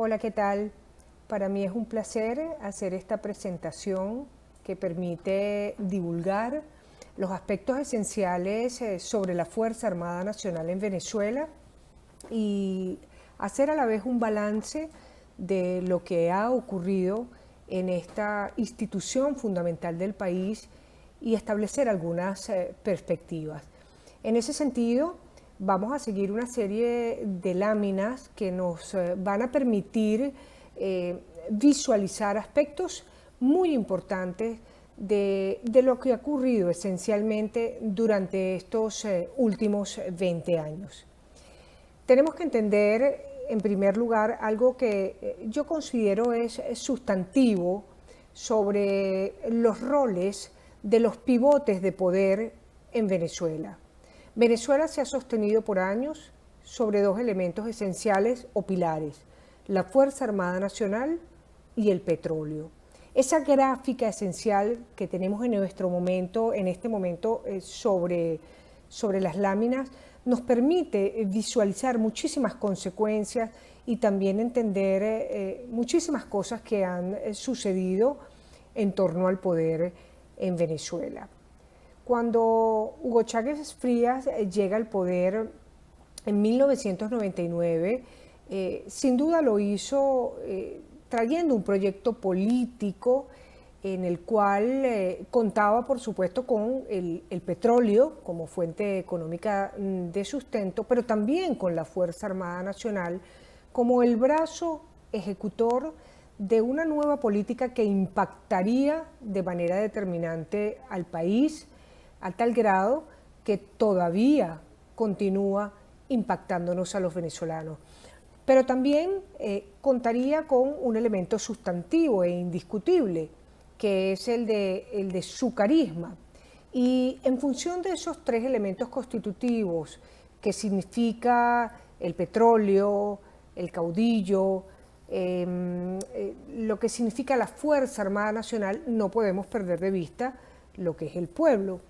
Hola, ¿qué tal? Para mí es un placer hacer esta presentación que permite divulgar los aspectos esenciales sobre la Fuerza Armada Nacional en Venezuela y hacer a la vez un balance de lo que ha ocurrido en esta institución fundamental del país y establecer algunas perspectivas. En ese sentido, vamos a seguir una serie de láminas que nos van a permitir visualizar aspectos muy importantes de lo que ha ocurrido esencialmente durante estos últimos 20 años. Tenemos que entender, en primer lugar, algo que yo considero es sustantivo sobre los roles de los pivotes de poder en Venezuela. Venezuela se ha sostenido por años sobre dos elementos esenciales o pilares: la Fuerza Armada Nacional y el petróleo. Esa gráfica esencial que tenemos en este momento sobre las láminas nos permite visualizar muchísimas consecuencias y también entender muchísimas cosas que han sucedido en torno al poder en Venezuela. Cuando Hugo Chávez Frías llega al poder en 1999, sin duda lo hizo trayendo un proyecto político en el cual contaba, por supuesto, con el petróleo como fuente económica de sustento, pero también con la Fuerza Armada Nacional como el brazo ejecutor de una nueva política que impactaría de manera determinante al país, a tal grado que todavía continúa impactándonos a los venezolanos. Pero también contaría con un elemento sustantivo e indiscutible, que es el de su carisma. Y en función de esos tres elementos constitutivos, que significa el petróleo, el caudillo, lo que significa la Fuerza Armada Nacional, no podemos perder de vista lo que es el pueblo.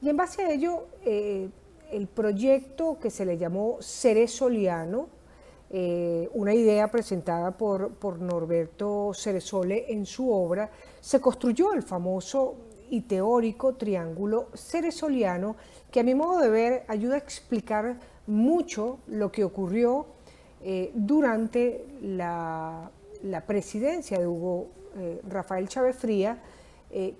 Y en base a ello, el proyecto que se le llamó Ceresoliano, una idea presentada por Norberto Ceresole en su obra, se construyó el famoso y teórico triángulo ceresoliano, que a mi modo de ver ayuda a explicar mucho lo que ocurrió durante la presidencia de Hugo Rafael Chávez Frías,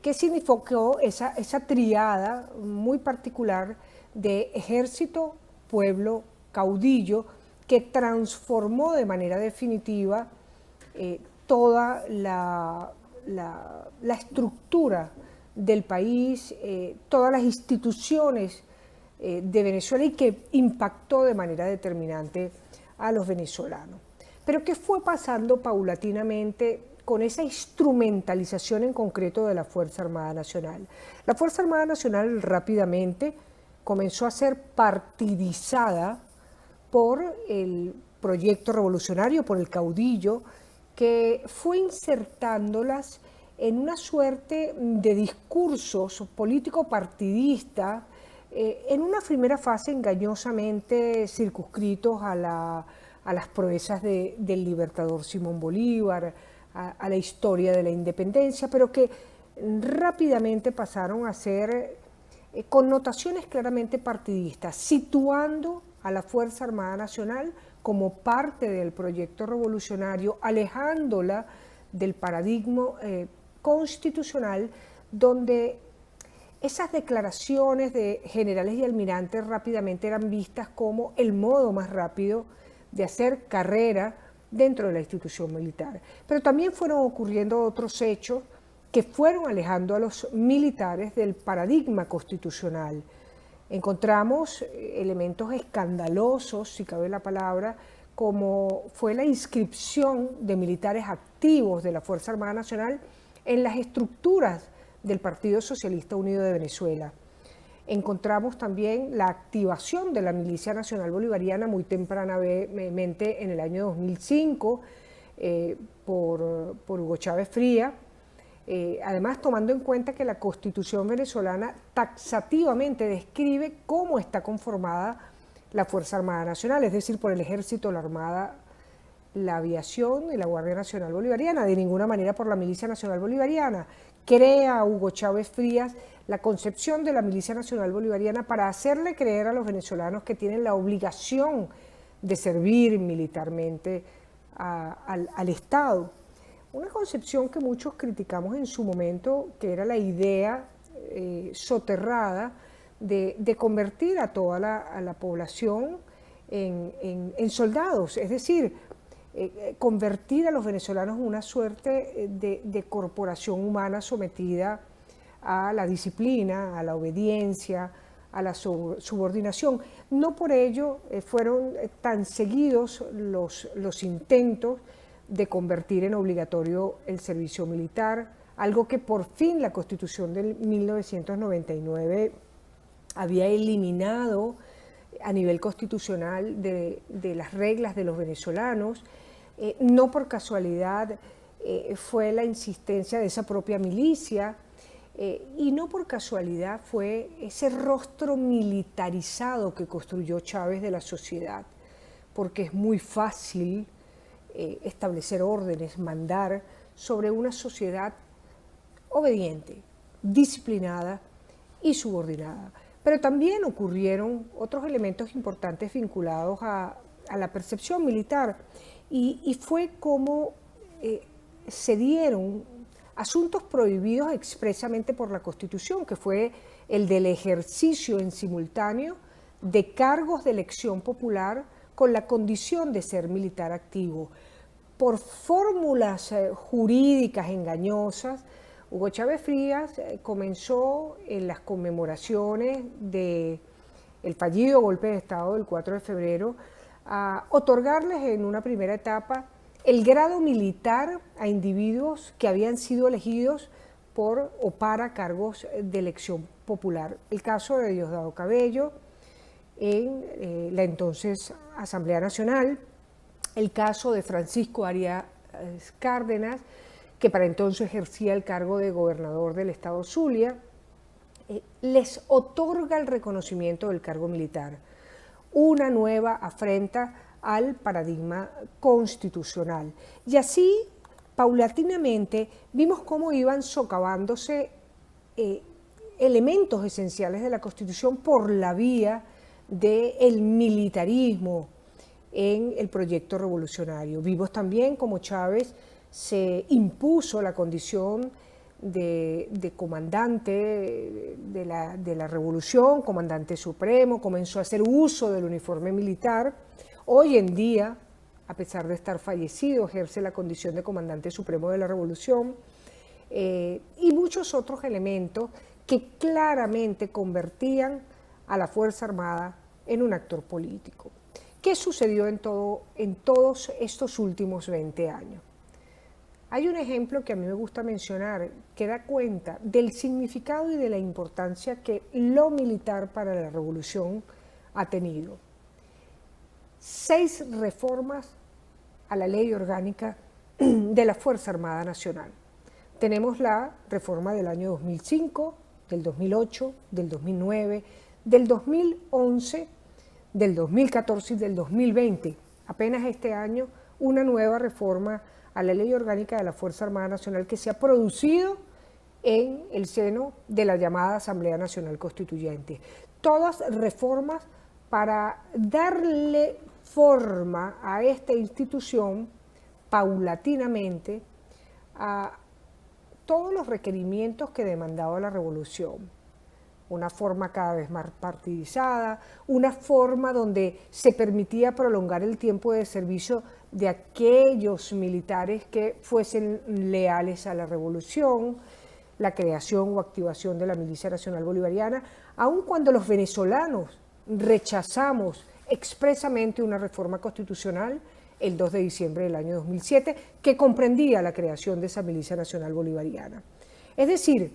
que significó esa triada muy particular de ejército, pueblo, caudillo, que transformó de manera definitiva toda la estructura del país, todas las instituciones de Venezuela, y que impactó de manera determinante a los venezolanos. Pero ¿qué fue pasando paulatinamente con esa instrumentalización en concreto de la Fuerza Armada Nacional? La Fuerza Armada Nacional rápidamente comenzó a ser partidizada por el proyecto revolucionario, por el caudillo, que fue insertándolas en una suerte de discursos político-partidistas, en una primera fase engañosamente circunscritos a las proezas del libertador Simón Bolívar, a la historia de la independencia, pero que rápidamente pasaron a ser connotaciones claramente partidistas, situando a la Fuerza Armada Nacional como parte del proyecto revolucionario, alejándola del paradigma constitucional, donde esas declaraciones de generales y almirantes rápidamente eran vistas como el modo más rápido de hacer carrera dentro de la institución militar. Pero también fueron ocurriendo otros hechos que fueron alejando a los militares del paradigma constitucional. Encontramos elementos escandalosos, si cabe la palabra, como fue la inscripción de militares activos de la Fuerza Armada Nacional en las estructuras del Partido Socialista Unido de Venezuela. Encontramos también la activación de la Milicia Nacional Bolivariana muy tempranamente en el año 2005 por Hugo Chávez Frías. Además, tomando en cuenta que la Constitución venezolana taxativamente describe cómo está conformada la Fuerza Armada Nacional, es decir, por el Ejército, la Armada la aviación y la Guardia Nacional Bolivariana, de ninguna manera por la Milicia Nacional Bolivariana. Crea Hugo Chávez Frías la concepción de la Milicia Nacional Bolivariana para hacerle creer a los venezolanos que tienen la obligación de servir militarmente al Estado. Una concepción que muchos criticamos en su momento, que era la idea soterrada de convertir a toda la población en soldados, es decir, convertir a los venezolanos en una suerte de corporación humana sometida a la disciplina, a la obediencia, a la subordinación. No por ello fueron tan seguidos los intentos de convertir en obligatorio el servicio militar, algo que por fin la Constitución de 1999 había eliminado a nivel constitucional de las reglas de los venezolanos. No por casualidad fue la insistencia de esa propia milicia, y no por casualidad fue ese rostro militarizado que construyó Chávez de la sociedad, porque es muy fácil establecer órdenes, mandar sobre una sociedad obediente, disciplinada y subordinada. Pero también ocurrieron otros elementos importantes vinculados a la percepción militar, y fue como se dieron asuntos prohibidos expresamente por la Constitución, que fue el del ejercicio en simultáneo de cargos de elección popular con la condición de ser militar activo. Por fórmulas jurídicas engañosas, Hugo Chávez Frías comenzó en las conmemoraciones del fallido golpe de Estado del 4 de febrero a otorgarles en una primera etapa el grado militar a individuos que habían sido elegidos por o para cargos de elección popular. El caso de Diosdado Cabello en la entonces Asamblea Nacional, el caso de Francisco Arias Cárdenas, que para entonces ejercía el cargo de gobernador del estado Zulia, les otorga el reconocimiento del cargo militar, una nueva afrenta al paradigma constitucional. Y así, paulatinamente, vimos cómo iban socavándose elementos esenciales de la Constitución por la vía del militarismo en el proyecto revolucionario. Vimos también cómo Chávez se impuso la condición de comandante de la revolución, comandante supremo, comenzó a hacer uso del uniforme militar. Hoy en día, a pesar de estar fallecido, ejerce la condición de comandante supremo de la revolución, y muchos otros elementos que claramente convertían a la Fuerza Armada en un actor político. ¿Qué sucedió en todos estos últimos 20 años? Hay un ejemplo que a mí me gusta mencionar que da cuenta del significado y de la importancia que lo militar para la revolución ha tenido. 6 reformas a la ley orgánica de la Fuerza Armada Nacional. Tenemos la reforma del año 2005, del 2008, del 2009, del 2011, del 2014 y del 2020. Apenas este año una nueva reforma a la Ley Orgánica de la Fuerza Armada Nacional que se ha producido en el seno de la llamada Asamblea Nacional Constituyente. Todas reformas para darle forma a esta institución paulatinamente a todos los requerimientos que demandaba la revolución. Una forma cada vez más partidizada, una forma donde se permitía prolongar el tiempo de servicio de aquellos militares que fuesen leales a la revolución, la creación o activación de la Milicia Nacional Bolivariana, aun cuando los venezolanos rechazamos expresamente una reforma constitucional el 2 de diciembre del año 2007 que comprendía la creación de esa Milicia Nacional Bolivariana. Es decir,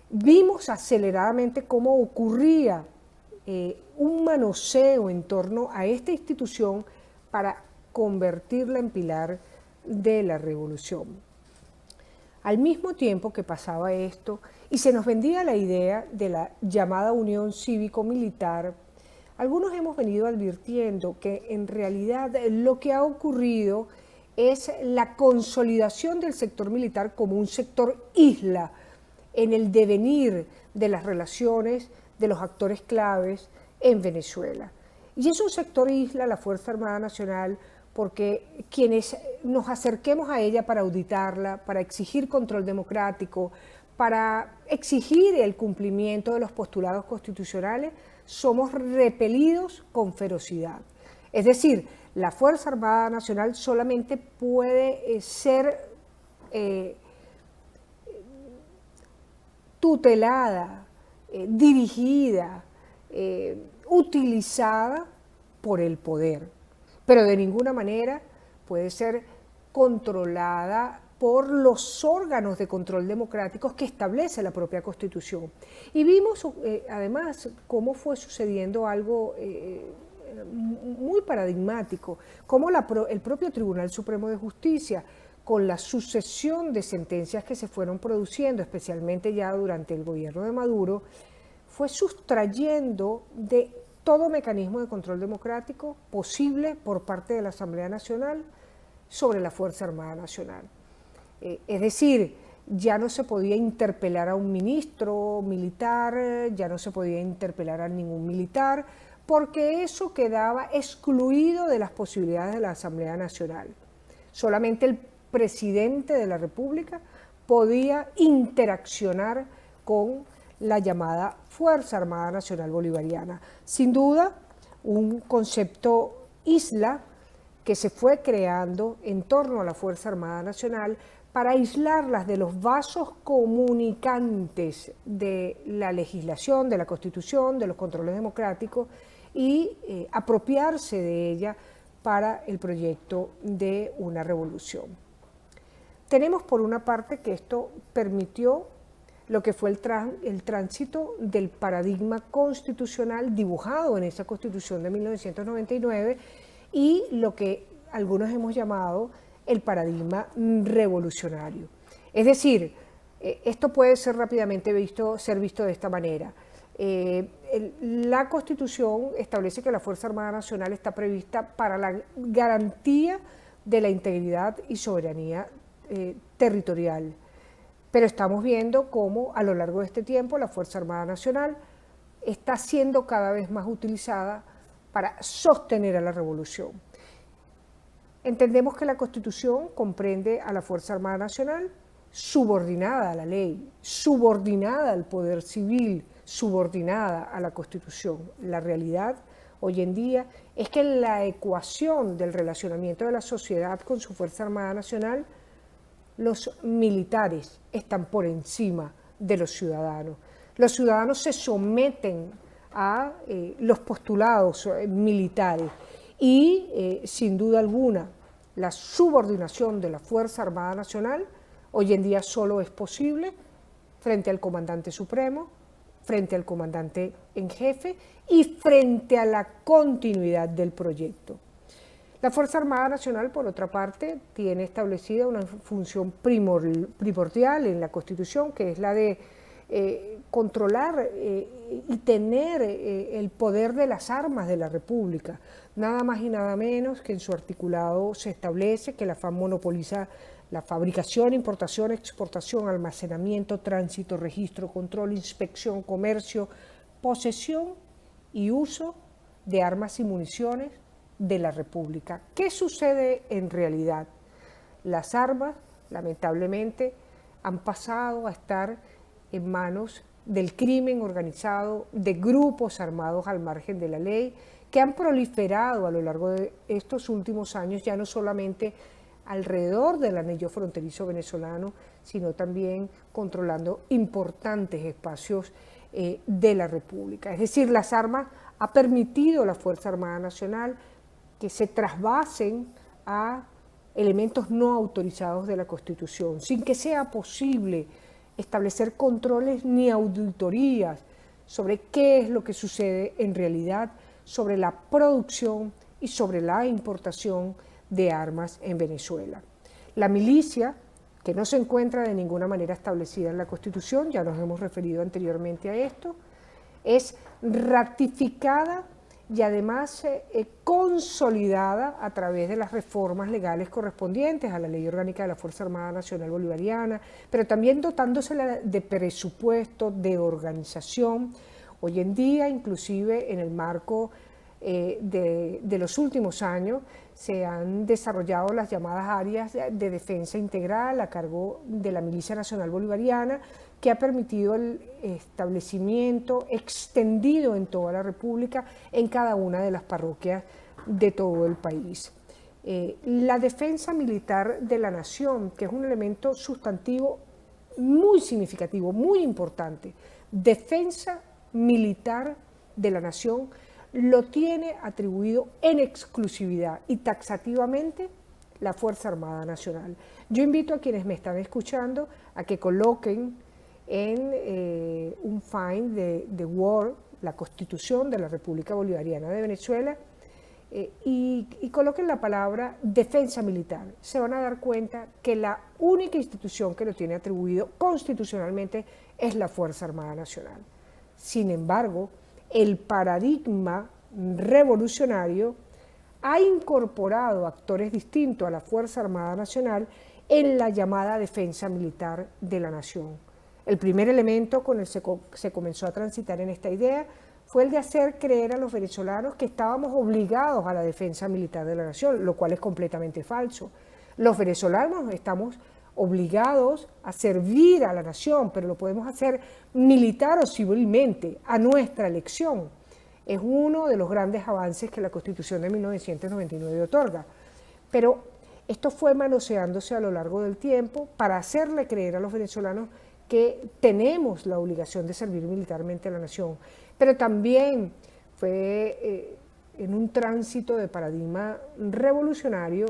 vimos aceleradamente cómo ocurría un manoseo en torno a esta institución para convertirla en pilar de la revolución. Al mismo tiempo que pasaba esto y se nos vendía la idea de la llamada unión cívico-militar, algunos hemos venido advirtiendo que en realidad lo que ha ocurrido es la consolidación del sector militar como un sector isla en el devenir de las relaciones de los actores claves en Venezuela. Y es un sector isla, la Fuerza Armada Nacional, porque quienes nos acerquemos a ella para auditarla, para exigir control democrático, para exigir el cumplimiento de los postulados constitucionales, somos repelidos con ferocidad. Es decir, la Fuerza Armada Nacional solamente puede ser tutelada, dirigida, utilizada por el poder, pero de ninguna manera puede ser controlada por los órganos de control democráticos que establece la propia Constitución. Y vimos además cómo fue sucediendo algo muy paradigmático, cómo el propio Tribunal Supremo de Justicia, con la sucesión de sentencias que se fueron produciendo, especialmente ya durante el gobierno de Maduro, fue sustrayendo de todo mecanismo de control democrático posible por parte de la Asamblea Nacional sobre la Fuerza Armada Nacional. Es decir, ya no se podía interpelar a un ministro militar, ya no se podía interpelar a ningún militar, porque eso quedaba excluido de las posibilidades de la Asamblea Nacional. Solamente el presidente de la República podía interaccionar con la llamada Fuerza Armada Nacional Bolivariana. Sin duda, un concepto isla que se fue creando en torno a la Fuerza Armada Nacional para aislarlas de los vasos comunicantes de la legislación, de la Constitución, de los controles democráticos y apropiarse de ella para el proyecto de una revolución. Tenemos por una parte que esto permitió lo que fue el tránsito del paradigma constitucional dibujado en esa Constitución de 1999 y lo que algunos hemos llamado el paradigma revolucionario. Es decir, esto puede ser rápidamente ser visto de esta manera. La Constitución establece que la Fuerza Armada Nacional está prevista para la garantía de la integridad y soberanía territorial. Pero estamos viendo cómo a lo largo de este tiempo la Fuerza Armada Nacional está siendo cada vez más utilizada para sostener a la revolución. Entendemos que la Constitución comprende a la Fuerza Armada Nacional subordinada a la ley, subordinada al poder civil, subordinada a la Constitución. La realidad hoy en día es que la ecuación del relacionamiento de la sociedad con su Fuerza Armada Nacional, los militares están por encima de los ciudadanos. Los ciudadanos se someten a los postulados militares y, sin duda alguna, la subordinación de la Fuerza Armada Nacional hoy en día solo es posible frente al comandante supremo, frente al comandante en jefe y frente a la continuidad del proyecto. La Fuerza Armada Nacional, por otra parte, tiene establecida una función primordial en la Constitución, que es la de controlar y tener el poder de las armas de la República. Nada más y nada menos que en su articulado se establece que la FAM monopoliza la fabricación, importación, exportación, almacenamiento, tránsito, registro, control, inspección, comercio, posesión y uso de armas y municiones de la República. ¿Qué sucede en realidad? Las armas, lamentablemente, han pasado a estar en manos del crimen organizado, de grupos armados al margen de la ley, que han proliferado a lo largo de estos últimos años, ya no solamente alrededor del anillo fronterizo venezolano, sino también controlando importantes espacios de la República. Es decir, las armas ha permitido a la Fuerza Armada Nacional que se trasvasen a elementos no autorizados de la Constitución, sin que sea posible establecer controles ni auditorías sobre qué es lo que sucede en realidad sobre la producción y sobre la importación de armas en Venezuela. La milicia, que no se encuentra de ninguna manera establecida en la Constitución, ya nos hemos referido anteriormente a esto, es ratificada y además consolidada a través de las reformas legales correspondientes a la Ley Orgánica de la Fuerza Armada Nacional Bolivariana, pero también dotándosela de presupuesto, de organización. Hoy en día, inclusive en el marco de los últimos años, se han desarrollado las llamadas áreas de defensa integral a cargo de la Milicia Nacional Bolivariana, que ha permitido el establecimiento extendido en toda la República, en cada una de las parroquias de todo el país. La defensa militar de la nación, que es un elemento sustantivo muy significativo, muy importante, defensa militar de la nación, lo tiene atribuido en exclusividad y taxativamente la Fuerza Armada Nacional. Yo invito a quienes me están escuchando a que coloquen en un find de Word la Constitución de la República Bolivariana de Venezuela y coloquen la palabra defensa militar. Se van a dar cuenta que la única institución que lo tiene atribuido constitucionalmente es la Fuerza Armada Nacional. Sin embargo, el paradigma revolucionario ha incorporado actores distintos a la Fuerza Armada Nacional en la llamada defensa militar de la nación. El primer elemento con el que se comenzó a transitar en esta idea fue el de hacer creer a los venezolanos que estábamos obligados a la defensa militar de la nación, lo cual es completamente falso. Los venezolanos estamos obligados a servir a la nación, pero lo podemos hacer militar o civilmente, a nuestra elección. Es uno de los grandes avances que la Constitución de 1999 otorga. Pero esto fue manoseándose a lo largo del tiempo para hacerle creer a los venezolanos que tenemos la obligación de servir militarmente a la nación. Pero también fue en un tránsito de paradigma revolucionario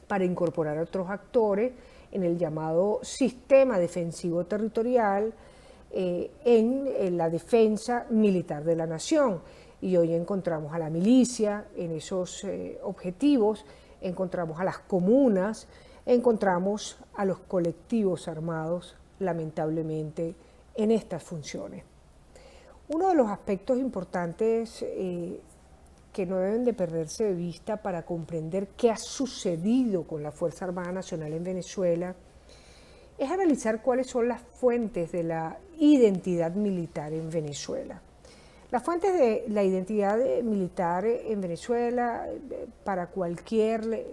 para incorporar a otros actores en el llamado sistema defensivo territorial, en la defensa militar de la nación. Y hoy encontramos a la milicia en esos objetivos, encontramos a las comunas, encontramos a los colectivos armados, lamentablemente, en estas funciones. Uno de los aspectos importantes que no deben de perderse de vista para comprender qué ha sucedido con la Fuerza Armada Nacional en Venezuela es analizar cuáles son las fuentes de la identidad militar en Venezuela. Las fuentes de la identidad militar en Venezuela, para cualquier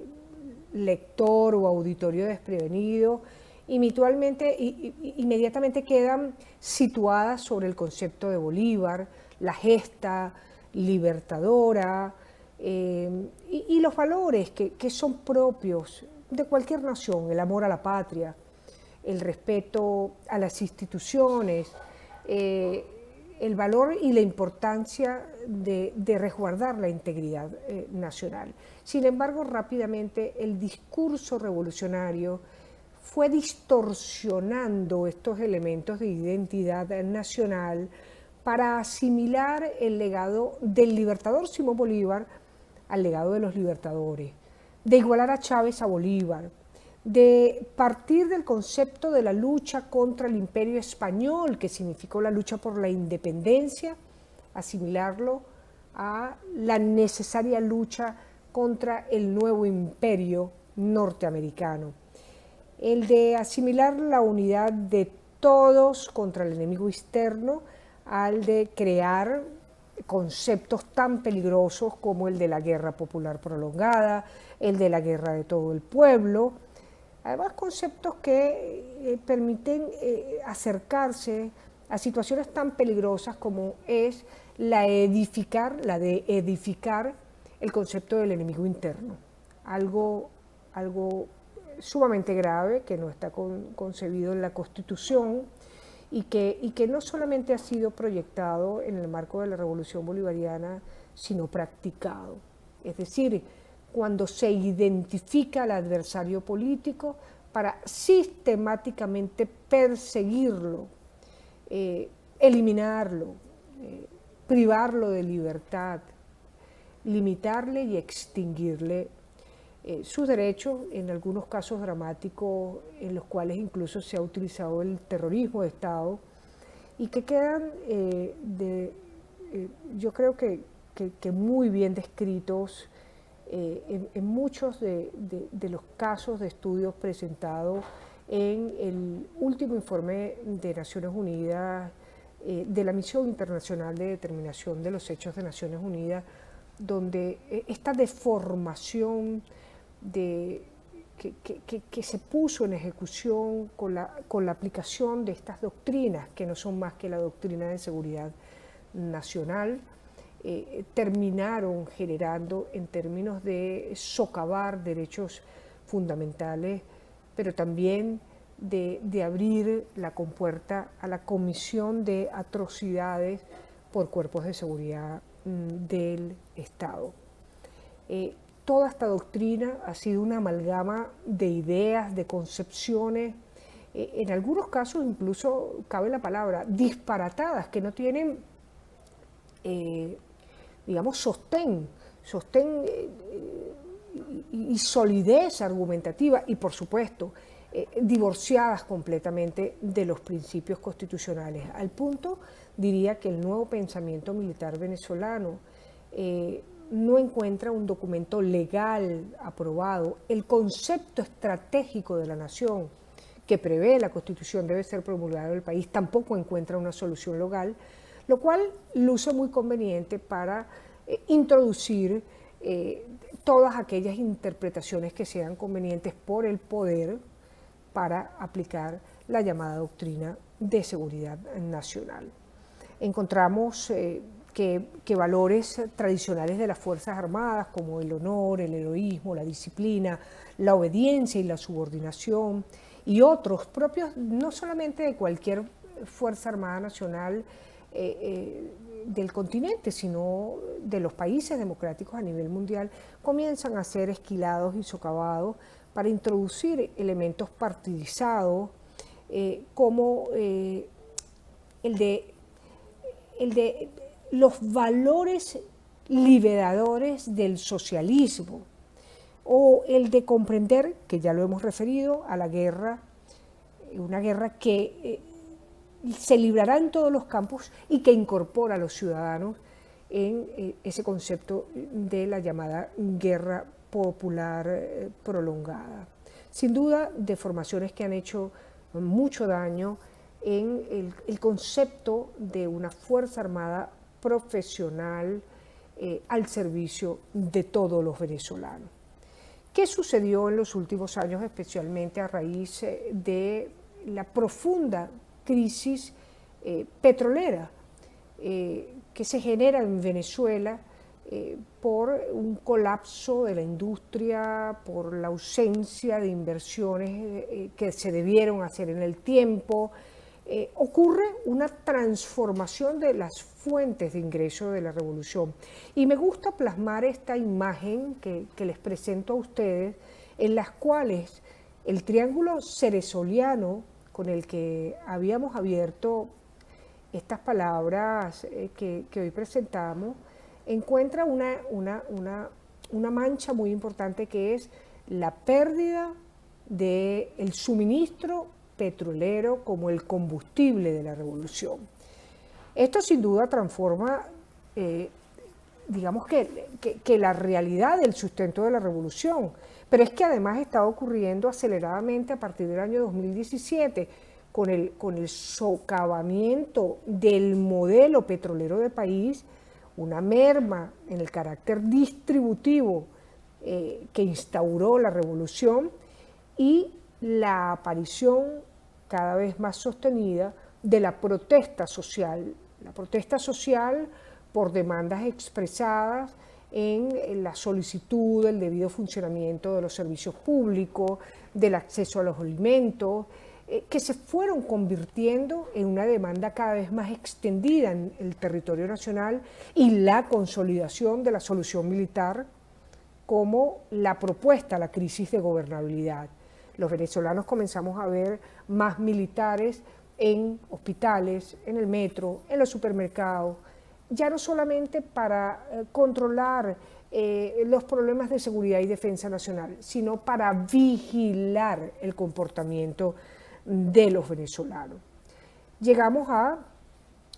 lector o auditorio desprevenido, inmediatamente quedan situadas sobre el concepto de Bolívar, la gesta libertadora y los valores que son propios de cualquier nación: el amor a la patria, el respeto a las instituciones, el valor y la importancia de resguardar la integridad nacional. Sin embargo, rápidamente el discurso revolucionario fue distorsionando estos elementos de identidad nacional para asimilar el legado del libertador Simón Bolívar al legado de los libertadores, de igualar a Chávez a Bolívar, de partir del concepto de la lucha contra el imperio español, que significó la lucha por la independencia, asimilarlo a la necesaria lucha contra el nuevo imperio norteamericano. El de asimilar la unidad de todos contra el enemigo externo, al de crear conceptos tan peligrosos como el de la guerra popular prolongada, el de la guerra de todo el pueblo. Además, conceptos que permiten acercarse a situaciones tan peligrosas como es la de edificar el concepto del enemigo interno. Algo sumamente grave que no está concebido en la Constitución y que no solamente ha sido proyectado en el marco de la Revolución Bolivariana, sino practicado. Es decir, cuando se identifica al adversario político para sistemáticamente perseguirlo, eliminarlo, privarlo de libertad, limitarle y extinguirle sus derechos, en algunos casos dramáticos en los cuales incluso se ha utilizado el terrorismo de Estado, y que quedan, yo creo que que muy bien descritos en muchos de los casos de estudios presentados en el último informe de Naciones Unidas, de la Misión Internacional de Determinación de los Hechos de Naciones Unidas, donde esta deformación que se puso en ejecución con la aplicación de estas doctrinas, que no son más que la doctrina de seguridad nacional, terminaron generando, en términos de socavar derechos fundamentales, pero también de abrir la compuerta a la comisión de atrocidades por cuerpos de seguridad del Estado. Toda esta doctrina ha sido una amalgama de ideas, de concepciones, en algunos casos incluso cabe la palabra disparatadas, que no tienen, digamos, sostén y solidez argumentativa, y por supuesto divorciadas completamente de los principios constitucionales. Al punto, diría, que el nuevo pensamiento militar venezolano no encuentra un documento legal aprobado. El concepto estratégico de la nación que prevé la Constitución debe ser promulgado en el país, tampoco encuentra una solución legal, lo cual luce muy conveniente para introducir todas aquellas interpretaciones que sean convenientes por el poder para aplicar la llamada doctrina de seguridad nacional. Encontramos que valores tradicionales de las Fuerzas Armadas, como el honor, el heroísmo, la disciplina, la obediencia y la subordinación, y otros propios no solamente de cualquier Fuerza Armada Nacional del continente, sino de los países democráticos a nivel mundial, comienzan a ser esquilados y socavados para introducir elementos partidizados, como el de los valores liberadores del socialismo, o el de comprender, que ya lo hemos referido, a la guerra, una guerra que se librará en todos los campos y que incorpora a los ciudadanos en ese concepto de la llamada guerra popular prolongada. Sin duda, deformaciones que han hecho mucho daño en el concepto de una Fuerza Armada profesional al servicio de todos los venezolanos. ¿Qué sucedió en los últimos años, especialmente a raíz de la profunda crisis petrolera que se genera en Venezuela por un colapso de la industria, por la ausencia de inversiones que se debieron hacer en el tiempo? Ocurre una transformación de las fuentes de ingreso de la revolución. Y me gusta plasmar esta imagen que les presento a ustedes, en las cuales el triángulo cerezoliano con el que habíamos abierto estas palabras que hoy presentamos, encuentra una mancha muy importante, que es la pérdida del suministro petrolero como el combustible de la revolución. Esto sin duda transforma, digamos que la realidad del sustento de la revolución, pero es que además está ocurriendo aceleradamente a partir del año 2017, con el socavamiento del modelo petrolero de país, una merma en el carácter distributivo que instauró la revolución, y la aparición cada vez más sostenida de la protesta social por demandas expresadas en la solicitud del debido funcionamiento de los servicios públicos, del acceso a los alimentos, que se fueron convirtiendo en una demanda cada vez más extendida en el territorio nacional, y la consolidación de la solución militar como la propuesta a la crisis de gobernabilidad. Los venezolanos comenzamos a ver más militares en hospitales, en el metro, en los supermercados, ya no solamente para controlar los problemas de seguridad y defensa nacional, sino para vigilar el comportamiento de los venezolanos. Llegamos a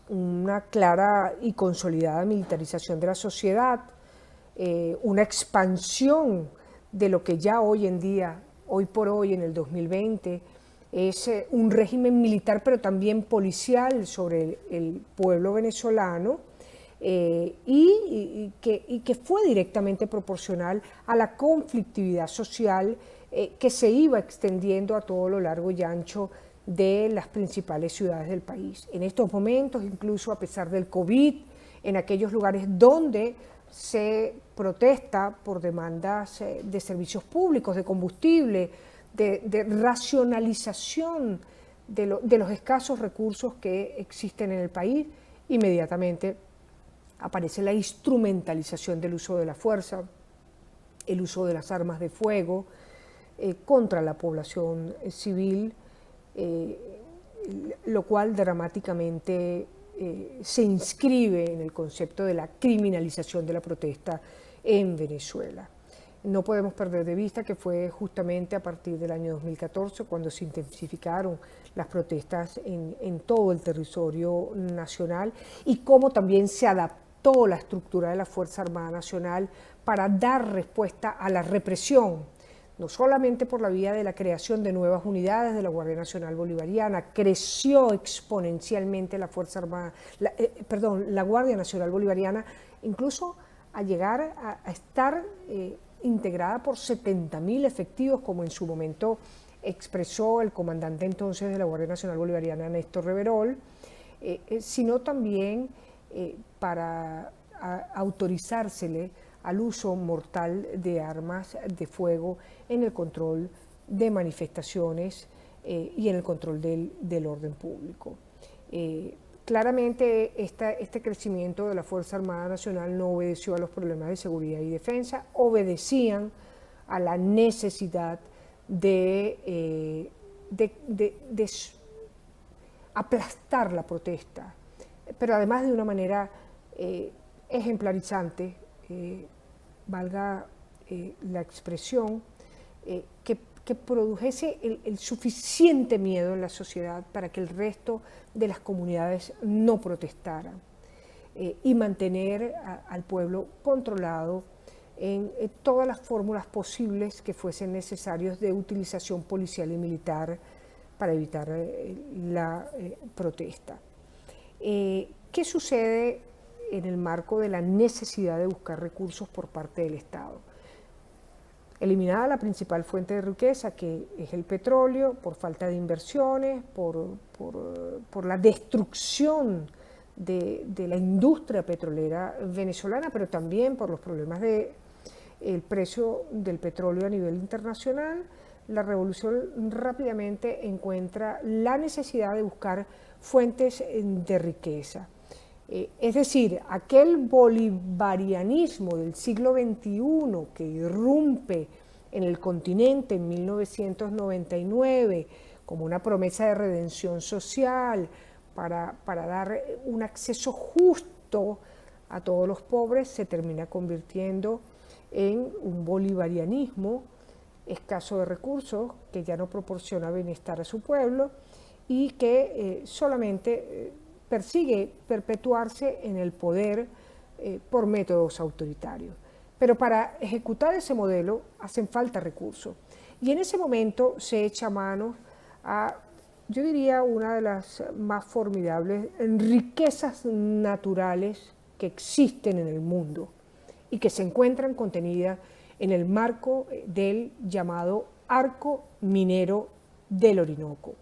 una clara y consolidada militarización de la sociedad, una expansión de lo que ya hoy en día, hoy por hoy, en el 2020, es un régimen militar, pero también policial sobre el pueblo venezolano, y que fue directamente proporcional a la conflictividad social que se iba extendiendo a todo lo largo y ancho de las principales ciudades del país. En estos momentos, incluso a pesar del COVID, en aquellos lugares donde se protesta por demandas de servicios públicos, de combustible, de racionalización de los escasos recursos que existen en el país, inmediatamente aparece la instrumentalización del uso de la fuerza, el uso de las armas de fuego contra la población civil, lo cual dramáticamente se inscribe en el concepto de la criminalización de la protesta en Venezuela. No podemos perder de vista que fue justamente a partir del año 2014 cuando se intensificaron las protestas en todo el territorio nacional y cómo también se adaptó la estructura de la Fuerza Armada Nacional para dar respuesta a la represión, no solamente por la vía de la creación de nuevas unidades de la Guardia Nacional Bolivariana. Creció exponencialmente la Fuerza Armada, la Guardia Nacional Bolivariana, incluso a llegar a estar integrada por 70.000 efectivos, como en su momento expresó el comandante entonces de la Guardia Nacional Bolivariana, Néstor Reverol, sino también para autorizársele al uso mortal de armas de fuego en el control de manifestaciones y en el control del orden público. Claramente este crecimiento de la Fuerza Armada Nacional no obedeció a los problemas de seguridad y defensa, obedecían a la necesidad de aplastar la protesta, pero además de una manera ejemplarizante, valga la expresión, que produjese el suficiente miedo en la sociedad para que el resto de las comunidades no protestaran y mantener al pueblo controlado en todas las fórmulas posibles que fuesen necesarios de utilización policial y militar para evitar la protesta. ¿Qué sucede en el marco de la necesidad de buscar recursos por parte del Estado? Eliminada la principal fuente de riqueza, que es el petróleo, por falta de inversiones, por la destrucción de la industria petrolera venezolana, pero también por los problemas del precio del petróleo a nivel internacional, la revolución rápidamente encuentra la necesidad de buscar fuentes de riqueza. Es decir, aquel bolivarianismo del siglo XXI que irrumpe en el continente en 1999 como una promesa de redención social para dar un acceso justo a todos los pobres, se termina convirtiendo en un bolivarianismo escaso de recursos, que ya no proporciona bienestar a su pueblo y que solamente persigue perpetuarse en el poder por métodos autoritarios. Pero para ejecutar ese modelo hacen falta recursos. Y en ese momento se echa mano a, yo diría, una de las más formidables riquezas naturales que existen en el mundo y que se encuentran contenidas en el marco del llamado Arco Minero del Orinoco.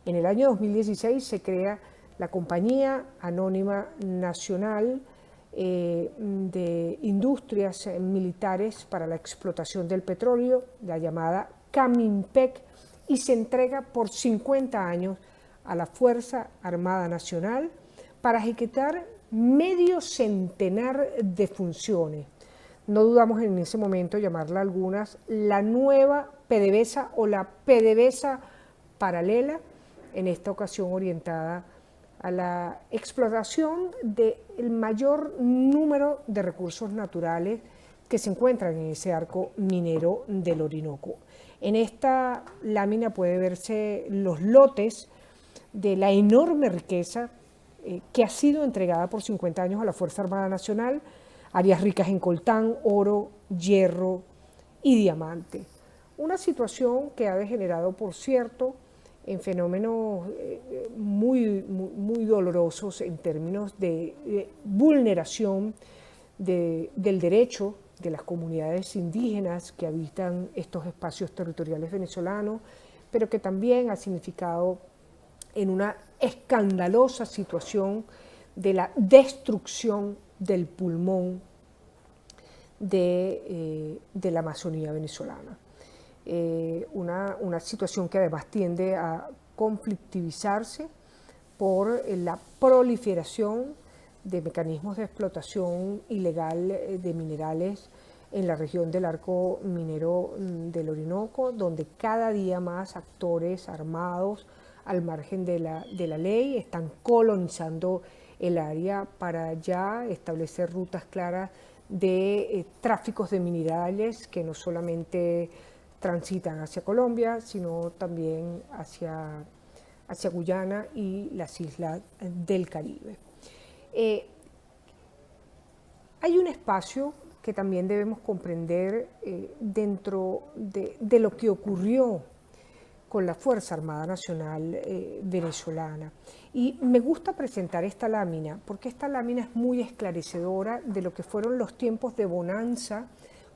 En el año 2016 se crea la Compañía Anónima Nacional de Industrias Militares para la Explotación del Petróleo, la llamada CAMINPEC, y se entrega por 50 años a la Fuerza Armada Nacional para ejecutar medio centenar de funciones. No dudamos en ese momento llamarla algunas la nueva PDVSA o la PDVSA paralela, en esta ocasión orientada a la explotación del mayor número de recursos naturales que se encuentran en ese arco minero del Orinoco. En esta lámina puede verse los lotes de la enorme riqueza que ha sido entregada por 50 años a la Fuerza Armada Nacional, áreas ricas en coltán, oro, hierro y diamante. Una situación que ha degenerado, por cierto, en fenómenos muy dolorosos en términos de vulneración del derecho de las comunidades indígenas que habitan estos espacios territoriales venezolanos, pero que también ha significado en una escandalosa situación de la destrucción del pulmón de la Amazonía venezolana. Una situación que además tiende a conflictivizarse por la proliferación de mecanismos de explotación ilegal de minerales en la región del arco minero del Orinoco, donde cada día más actores armados al margen de la ley están colonizando el área para ya establecer rutas claras de tráficos de minerales que no solamente transitan hacia Colombia, sino también hacia Guyana y las islas del Caribe. Hay un espacio que también debemos comprender dentro de lo que ocurrió con la Fuerza Armada Nacional venezolana. Y me gusta presentar esta lámina, porque esta lámina es muy esclarecedora de lo que fueron los tiempos de bonanza,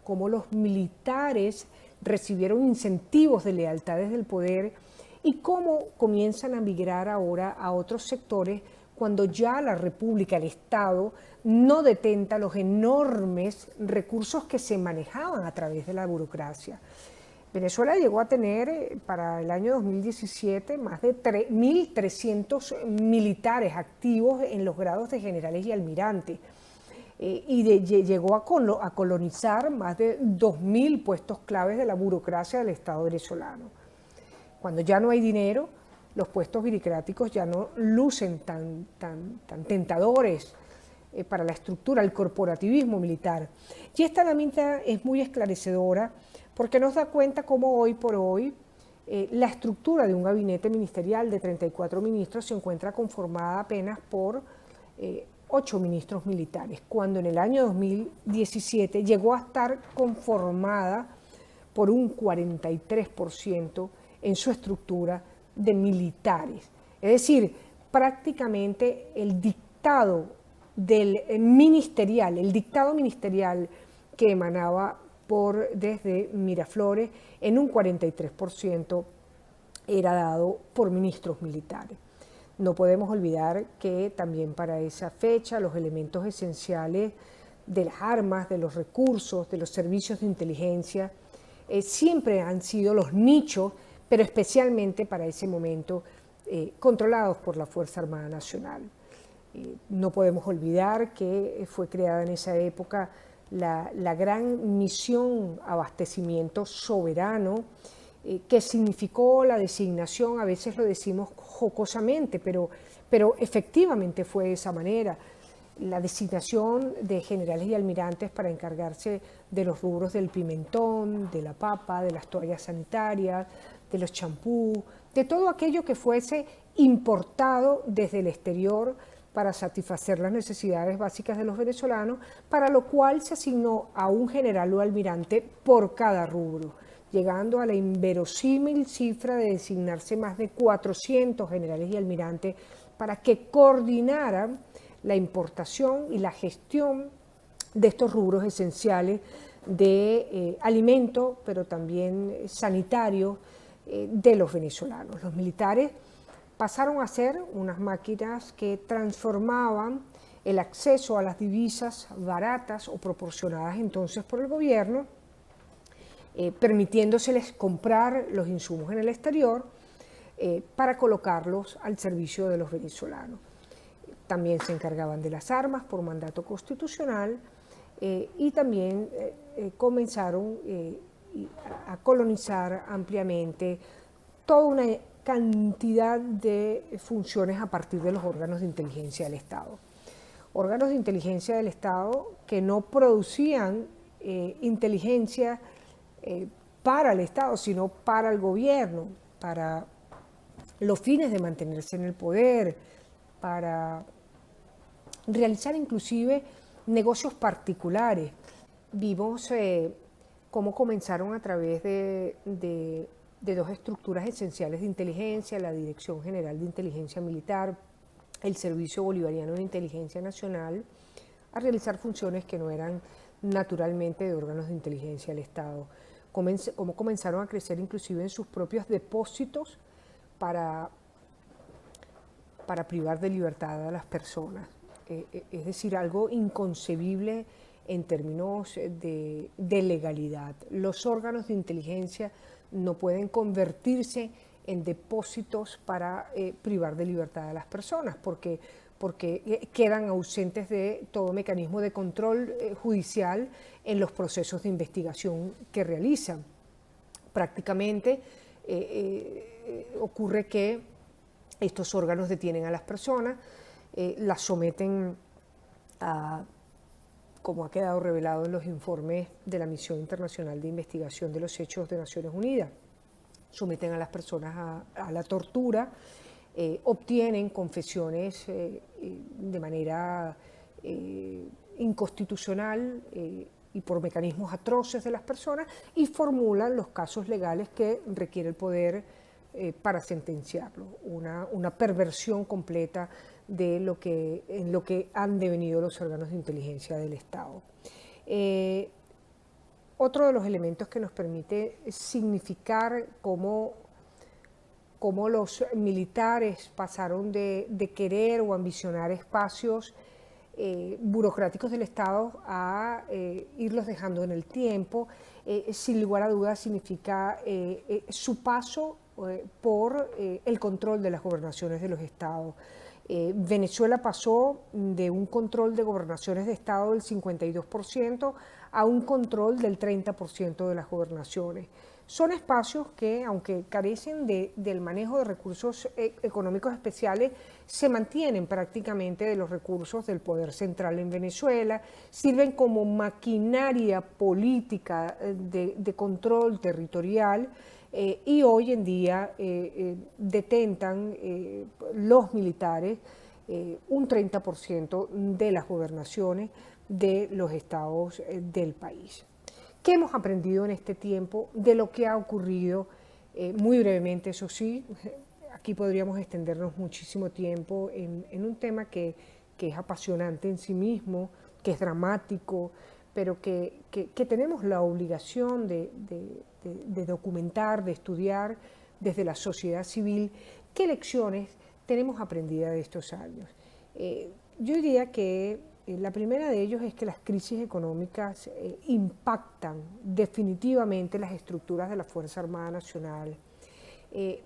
cómo los militares recibieron incentivos de lealtad desde el poder y cómo comienzan a migrar ahora a otros sectores cuando ya la República, el Estado, no detenta los enormes recursos que se manejaban a través de la burocracia. Venezuela llegó a tener para el año 2017 más de 1.300 militares activos en los grados de generales y almirantes llegó a colonizar más de 2.000 puestos claves de la burocracia del Estado venezolano. Cuando ya no hay dinero, los puestos burocráticos ya no lucen tan tentadores para la estructura, el corporativismo militar. Y esta lámina es muy esclarecedora porque nos da cuenta cómo hoy por hoy la estructura de un gabinete ministerial de 34 ministros se encuentra conformada apenas por 8 ministros militares, cuando en el año 2017 llegó a estar conformada por un 43% en su estructura de militares. Es decir, prácticamente el dictado ministerial que emanaba desde Miraflores, en un 43% era dado por ministros militares. No podemos olvidar que también para esa fecha los elementos esenciales de las armas, de los recursos, de los servicios de inteligencia, siempre han sido los nichos, pero especialmente para ese momento controlados por la Fuerza Armada Nacional. No podemos olvidar que fue creada en esa época la gran misión abastecimiento soberano, que significó la designación, a veces lo decimos jocosamente, pero efectivamente fue de esa manera, la designación de generales y almirantes para encargarse de los rubros del pimentón, de la papa, de las toallas sanitarias, de los champús, de todo aquello que fuese importado desde el exterior para satisfacer las necesidades básicas de los venezolanos, para lo cual se asignó a un general o almirante por cada rubro, llegando a la inverosímil cifra de designarse más de 400 generales y almirantes para que coordinaran la importación y la gestión de estos rubros esenciales de alimento, pero también sanitario de los venezolanos. Los militares pasaron a ser unas máquinas que transformaban el acceso a las divisas baratas o proporcionadas entonces por el gobierno, permitiéndoseles comprar los insumos en el exterior para colocarlos al servicio de los venezolanos. También se encargaban de las armas por mandato constitucional y también comenzaron a colonizar ampliamente toda una cantidad de funciones a partir de los órganos de inteligencia del Estado. Órganos de inteligencia del Estado que no producían inteligencia para el Estado, sino para el gobierno, para los fines de mantenerse en el poder, para realizar inclusive negocios particulares. Vimos cómo comenzaron a través de dos estructuras esenciales de inteligencia, la Dirección General de Inteligencia Militar, el Servicio Bolivariano de Inteligencia Nacional, a realizar funciones que no eran naturalmente de órganos de inteligencia del Estado. Cómo comenzaron a crecer inclusive en sus propios depósitos para privar de libertad a las personas. Es decir, algo inconcebible en términos de legalidad. Los órganos de inteligencia no pueden convertirse en depósitos para privar de libertad a las personas, porque quedan ausentes de todo mecanismo de control judicial en los procesos de investigación que realizan. Prácticamente ocurre que estos órganos detienen a las personas, las someten a, como ha quedado revelado en los informes de la Misión Internacional de Investigación de los Hechos de Naciones Unidas, someten a las personas a la tortura, obtienen confesiones de manera inconstitucional y por mecanismos atroces de las personas, y formulan los casos legales que requiere el poder para sentenciarlo. Una perversión completa de en lo que han devenido los órganos de inteligencia del Estado. Otro de los elementos que nos permite significar cómo los militares pasaron de querer o ambicionar espacios burocráticos del Estado a irlos dejando en el tiempo, sin lugar a dudas significa su paso por el control de las gobernaciones de los estados. Venezuela pasó de un control de gobernaciones de estado del 52% a un control del 30% de las gobernaciones. Son espacios que, aunque carecen del manejo de recursos económicos especiales, se mantienen prácticamente de los recursos del poder central en Venezuela, sirven como maquinaria política de control territorial, y hoy en día detentan los militares un 30% de las gobernaciones de los estados del país. ¿Qué hemos aprendido en este tiempo de lo que ha ocurrido? Muy brevemente, eso sí, aquí podríamos extendernos muchísimo tiempo en un tema que es apasionante en sí mismo, que es dramático, pero que tenemos la obligación de documentar, de estudiar desde la sociedad civil. ¿Qué lecciones tenemos aprendidas de estos años? Yo diría que la primera de ellos es que las crisis económicas impactan definitivamente las estructuras de la Fuerza Armada Nacional,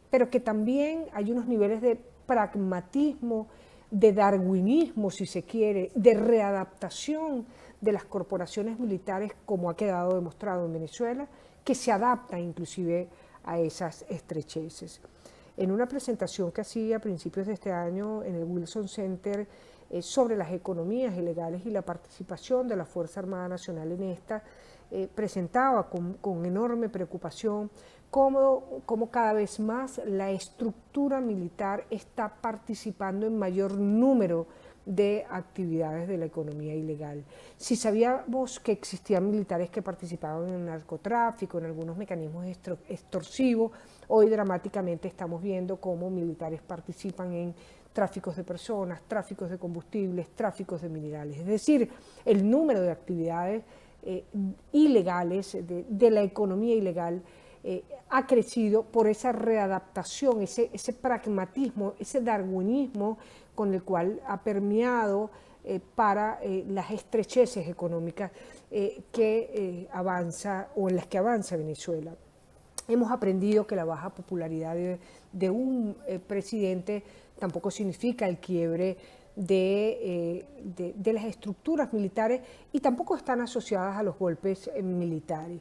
pero que también hay unos niveles de pragmatismo, de darwinismo, si se quiere, de readaptación de las corporaciones militares, como ha quedado demostrado en Venezuela, que se adaptan inclusive a esas estrecheces. En una presentación que hacía a principios de este año en el Wilson Center sobre las economías ilegales y la participación de la Fuerza Armada Nacional en esta, presentaba con enorme preocupación cómo cada vez más la estructura militar está participando en mayor número de actividades de la economía ilegal. Si sabíamos que existían militares que participaban en el narcotráfico, en algunos mecanismos extorsivos, hoy dramáticamente estamos viendo cómo militares participan en tráficos de personas, tráficos de combustibles, tráficos de minerales. Es decir, el número de actividades ilegales, de la economía ilegal, ha crecido por esa readaptación, ese pragmatismo, ese darwinismo con el cual ha permeado para las estrecheces económicas que avanza o en las que avanza Venezuela. Hemos aprendido que la baja popularidad de un presidente tampoco significa el quiebre de las estructuras militares, y tampoco están asociadas a los golpes militares.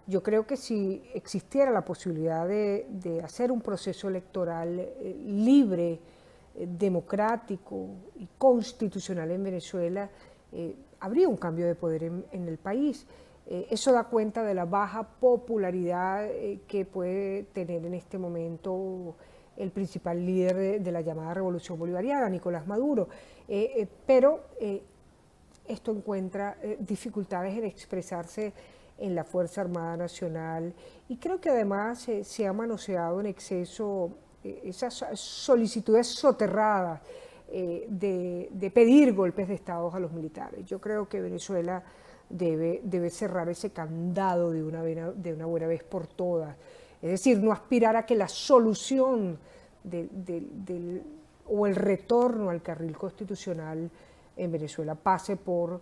Yo creo que si existiera la posibilidad de hacer un proceso electoral libre, democrático y constitucional en Venezuela, habría un cambio de poder en el país. Eso da cuenta de la baja popularidad que puede tener en este momento el principal líder de la llamada Revolución Bolivariana, Nicolás Maduro, pero esto encuentra dificultades en expresarse en la Fuerza Armada Nacional, y creo que además se ha manoseado en exceso esas solicitudes soterradas de pedir golpes de Estado a los militares. Yo creo que Venezuela debe cerrar ese candado de una buena vez por todas. Es decir, no aspirar a que la solución o el retorno al carril constitucional en Venezuela pase por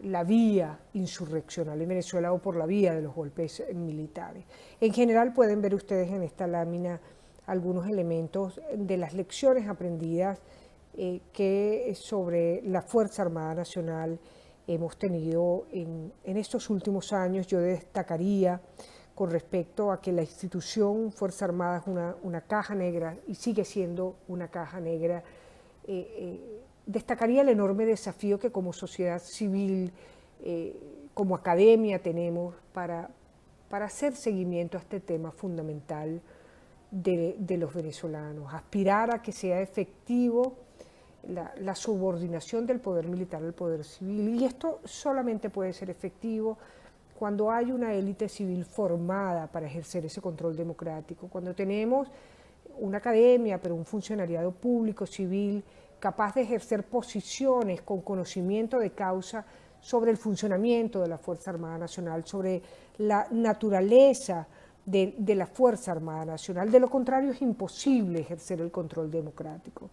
la vía insurreccional en Venezuela o por la vía de los golpes militares. En general pueden ver ustedes en esta lámina algunos elementos de las lecciones aprendidas que sobre la Fuerza Armada Nacional hemos tenido en estos últimos años. Yo destacaría con respecto a que la institución Fuerza Armada es una caja negra y sigue siendo una caja negra. Destacaría el enorme desafío que como sociedad civil, como academia tenemos para hacer seguimiento a este tema fundamental de los venezolanos, aspirar a que sea efectivo la subordinación del poder militar al poder civil, y esto solamente puede ser efectivo cuando hay una élite civil formada para ejercer ese control democrático, cuando tenemos una academia, pero un funcionariado público civil capaz de ejercer posiciones con conocimiento de causa sobre el funcionamiento de la Fuerza Armada Nacional, sobre la naturaleza de la Fuerza Armada Nacional. De lo contrario, es imposible ejercer el control democrático.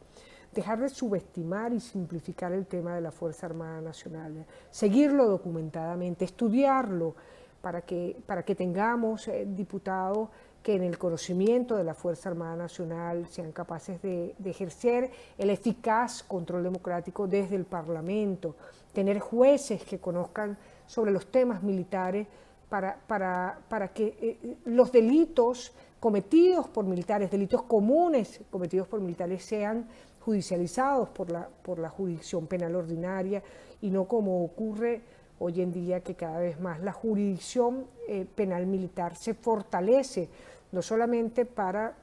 Dejar de subestimar y simplificar el tema de la Fuerza Armada Nacional, seguirlo documentadamente, estudiarlo para que tengamos diputados que en el conocimiento de la Fuerza Armada Nacional sean capaces de ejercer el eficaz control democrático desde el Parlamento, tener jueces que conozcan sobre los temas militares para que los delitos cometidos por militares, delitos comunes cometidos por militares, sean judicializados por la jurisdicción penal ordinaria, y no como ocurre hoy en día, que cada vez más la jurisdicción penal militar se fortalece, no solamente para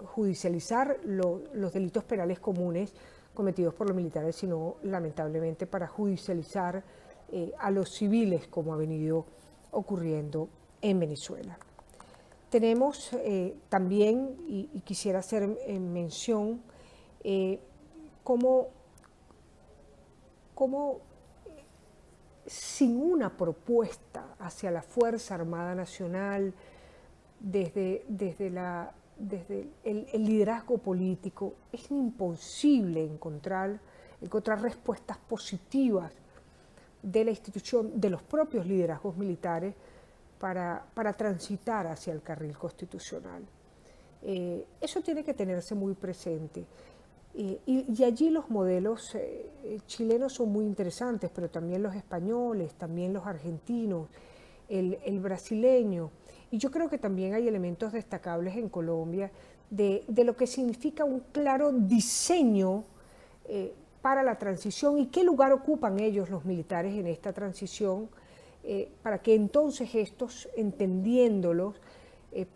judicializar los delitos penales comunes cometidos por los militares, sino lamentablemente para judicializar a los civiles, como ha venido ocurriendo en Venezuela. Tenemos también, y quisiera hacer mención, cómo sin una propuesta hacia la Fuerza Armada Nacional, desde el liderazgo político, es imposible encontrar respuestas positivas de la institución, de los propios liderazgos militares, para transitar hacia el carril constitucional. Eso tiene que tenerse muy presente. Y allí los modelos chilenos son muy interesantes, pero también los españoles, también los argentinos, el brasileño. Y yo creo que también hay elementos destacables en Colombia de lo que significa un claro diseño para la transición y qué lugar ocupan ellos, los militares, en esta transición, para que entonces estos, entendiéndolos,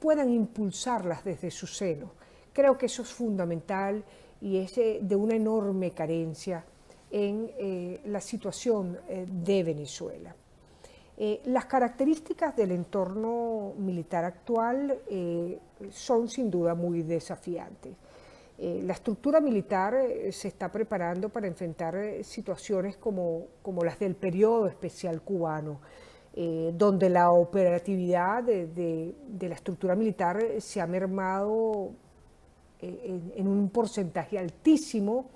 puedan impulsarlas desde su seno. Creo que eso es fundamental y es de una enorme carencia en la situación de Venezuela. Las características del entorno militar actual son sin duda muy desafiantes. La estructura militar se está preparando para enfrentar situaciones como las del periodo especial cubano, donde la operatividad de la estructura militar se ha mermado en un porcentaje altísimo,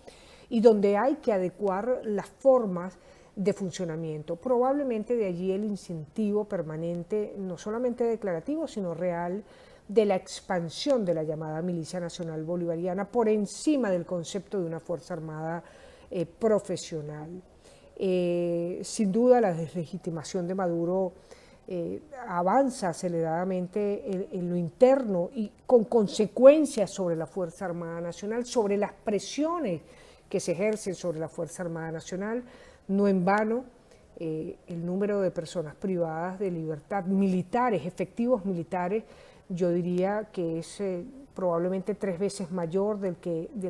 y donde hay que adecuar las formas de funcionamiento. Probablemente de allí el incentivo permanente, no solamente declarativo, sino real, de la expansión de la llamada Milicia Nacional Bolivariana por encima del concepto de una Fuerza Armada profesional. Sin duda la deslegitimación de Maduro avanza aceleradamente en lo interno y con consecuencias sobre la Fuerza Armada Nacional, sobre las presiones que se ejercen sobre la Fuerza Armada Nacional. No en vano, el número de personas privadas de libertad, militares, efectivos militares, yo diría que es probablemente 3 veces mayor del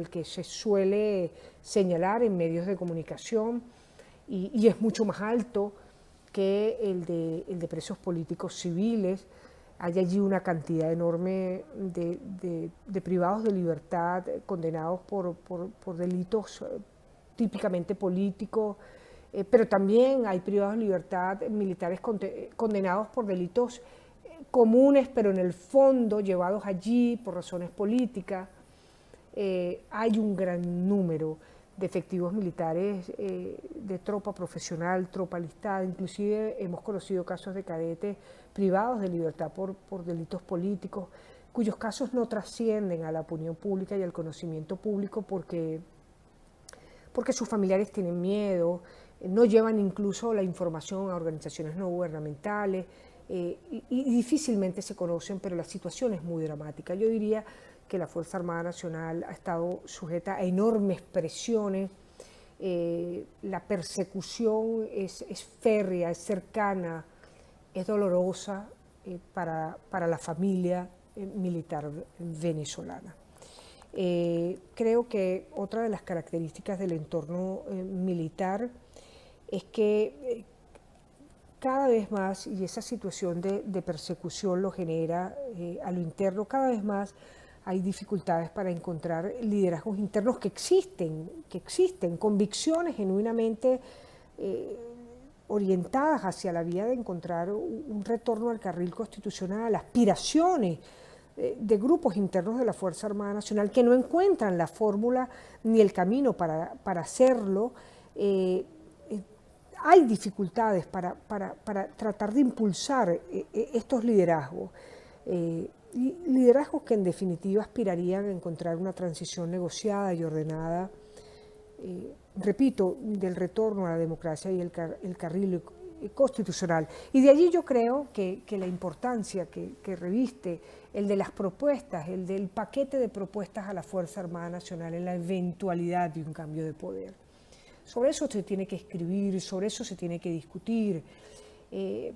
que se suele señalar en medios de comunicación y es mucho más alto que el de presos políticos civiles. Hay allí una cantidad enorme de privados de libertad condenados por delitos típicamente políticos, pero también hay privados de libertad militares condenados por delitos comunes, pero en el fondo llevados allí por razones políticas. Hay un gran número de efectivos militares de tropa profesional, tropa alistada, inclusive hemos conocido casos de cadetes privados de libertad por delitos políticos, cuyos casos no trascienden a la opinión pública y al conocimiento público porque sus familiares tienen miedo, no llevan incluso la información a organizaciones no gubernamentales y difícilmente se conocen, pero la situación es muy dramática. Yo diría que la Fuerza Armada Nacional ha estado sujeta a enormes presiones, la persecución es férrea, es cercana, es dolorosa para la familia militar venezolana. Creo que otra de las características del entorno militar es que cada vez más, y esa situación de persecución lo genera a lo interno, cada vez más hay dificultades para encontrar liderazgos internos que existen, convicciones genuinamente orientadas hacia la vía de encontrar un retorno al carril constitucional, aspiraciones de grupos internos de la Fuerza Armada Nacional que no encuentran la fórmula ni el camino para hacerlo. Hay dificultades para tratar de impulsar estos liderazgos, liderazgos que en definitiva aspirarían a encontrar una transición negociada y ordenada, repito, del retorno a la democracia y el carril constitucional. Y de allí yo creo que la importancia que reviste el de las propuestas, el del paquete de propuestas a la Fuerza Armada Nacional en la eventualidad de un cambio de poder. Sobre eso se tiene que escribir, sobre eso se tiene que discutir,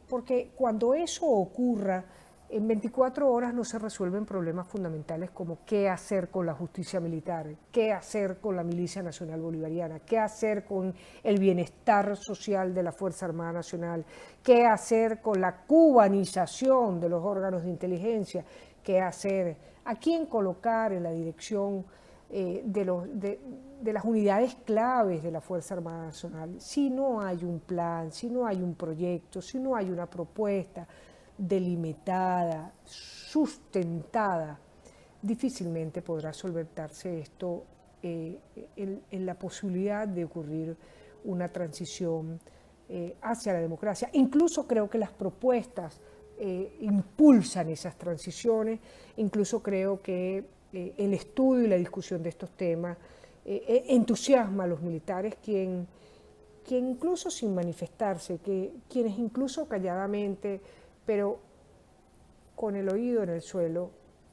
porque cuando eso ocurra, en 24 horas no se resuelven problemas fundamentales como qué hacer con la justicia militar, qué hacer con la Milicia Nacional Bolivariana, qué hacer con el bienestar social de la Fuerza Armada Nacional, qué hacer con la cubanización de los órganos de inteligencia, qué hacer, a quién colocar en la dirección de las unidades claves de la Fuerza Armada Nacional. Si no hay un plan, si no hay un proyecto, si no hay una propuesta delimitada, sustentada, difícilmente podrá solventarse esto en la posibilidad de ocurrir una transición hacia la democracia. Incluso creo que las propuestas impulsan esas transiciones, incluso creo que el estudio y la discusión de estos temas entusiasma a los militares, quien incluso sin manifestarse, quienes incluso calladamente, pero con el oído en el suelo,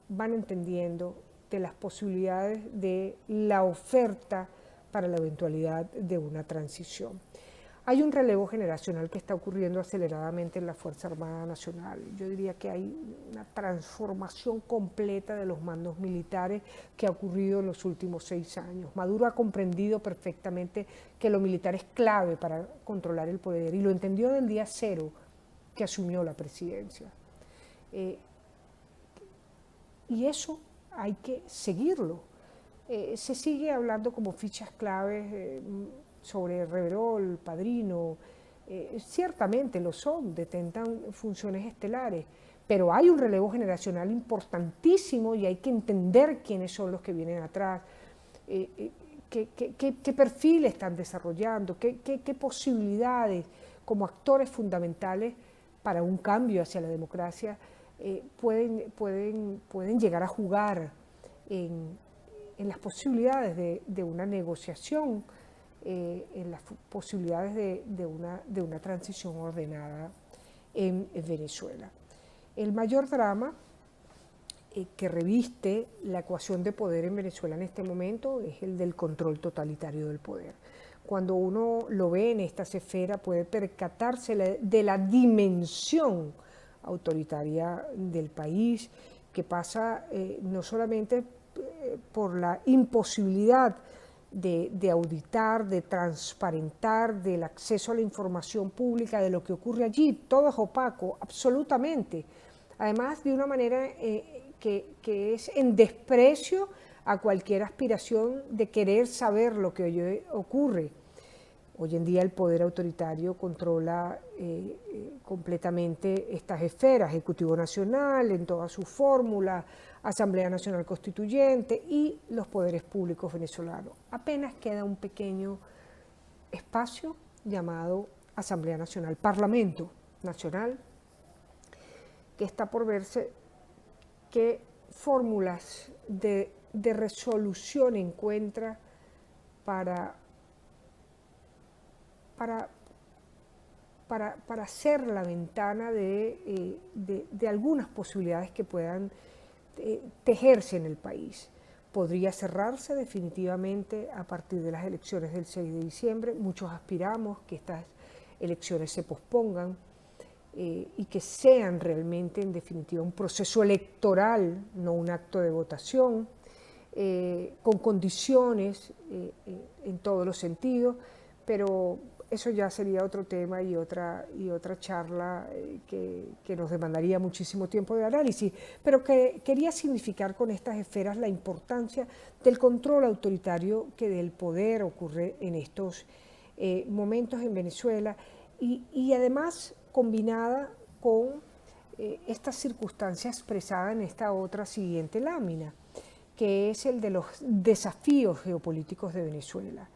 van entendiendo de las posibilidades de la oferta para la eventualidad de una transición. Hay un relevo generacional que está ocurriendo aceleradamente en la Fuerza Armada Nacional. Yo diría que hay una transformación completa de los mandos militares que ha ocurrido en los últimos 6 años. Maduro ha comprendido perfectamente que lo militar es clave para controlar el poder y lo entendió del día cero que asumió la presidencia. Y eso hay que seguirlo. Se sigue hablando como fichas claves sobre Reverol, Padrino, ciertamente lo son, detentan funciones estelares, pero hay un relevo generacional importantísimo y hay que entender quiénes son los que vienen atrás, qué perfil están desarrollando, qué posibilidades como actores fundamentales para un cambio hacia la democracia pueden llegar a jugar en las posibilidades de una negociación, en las posibilidades de una transición ordenada en Venezuela. El mayor drama que reviste la ecuación de poder en Venezuela en este momento es el del control totalitario del poder. Cuando uno lo ve en esta esfera puede percatarse de la dimensión autoritaria del país, que pasa no solamente por la imposibilidad de auditar, de transparentar, del acceso a la información pública, de lo que ocurre allí, todo es opaco, absolutamente. Además, de una manera que es en desprecio a cualquier aspiración de querer saber lo que hoy ocurre. Hoy en día el poder autoritario controla completamente estas esferas, Ejecutivo Nacional en todas sus fórmulas, Asamblea Nacional Constituyente y los poderes públicos venezolanos. Apenas queda un pequeño espacio llamado Asamblea Nacional, Parlamento Nacional, que está por verse qué fórmulas de resolución encuentra para ser la ventana de algunas posibilidades que puedan tejerse en el país. Podría cerrarse definitivamente a partir de las elecciones del 6 de diciembre. Muchos aspiramos que estas elecciones se pospongan y que sean realmente, en definitiva, un proceso electoral, no un acto de votación, con condiciones en todos los sentidos, pero eso ya sería otro tema y otra charla que nos demandaría muchísimo tiempo de análisis, pero que quería significar con estas esferas la importancia del control autoritario que del poder ocurre en estos momentos en Venezuela y además combinada con esta circunstancia expresada en esta otra siguiente lámina, que es el de los desafíos geopolíticos de Venezuela.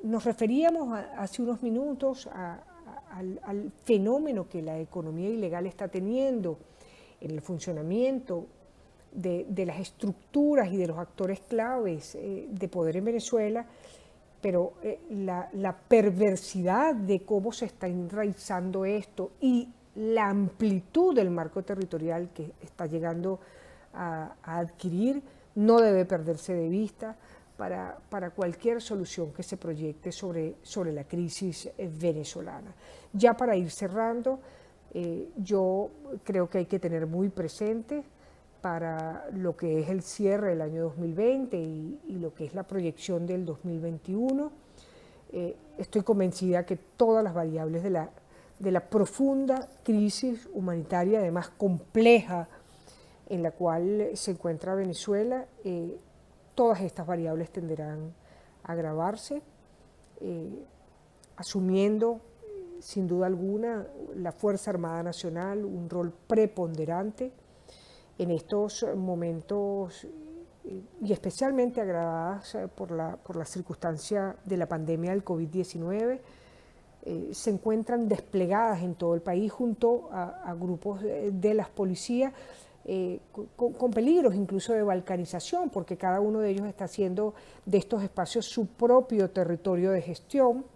Nos referíamos hace unos minutos al fenómeno que la economía ilegal está teniendo en el funcionamiento de las estructuras y de los actores claves de poder en Venezuela, pero la perversidad de cómo se está enraizando esto y la amplitud del marco territorial que está llegando a adquirir no debe perderse de vista para cualquier solución que se proyecte sobre la crisis venezolana. Ya para ir cerrando, yo creo que hay que tener muy presente para lo que es el cierre del año 2020 y lo que es la proyección del 2021. Estoy convencida que todas las variables de la profunda crisis humanitaria, además compleja, en la cual se encuentra Venezuela, todas estas variables tenderán a agravarse, asumiendo sin duda alguna la Fuerza Armada Nacional un rol preponderante en estos momentos y especialmente agravadas por la circunstancia de la pandemia del COVID-19, se encuentran desplegadas en todo el país junto a grupos de las policías, con peligros incluso de balcanización, porque cada uno de ellos está haciendo de estos espacios su propio territorio de gestión,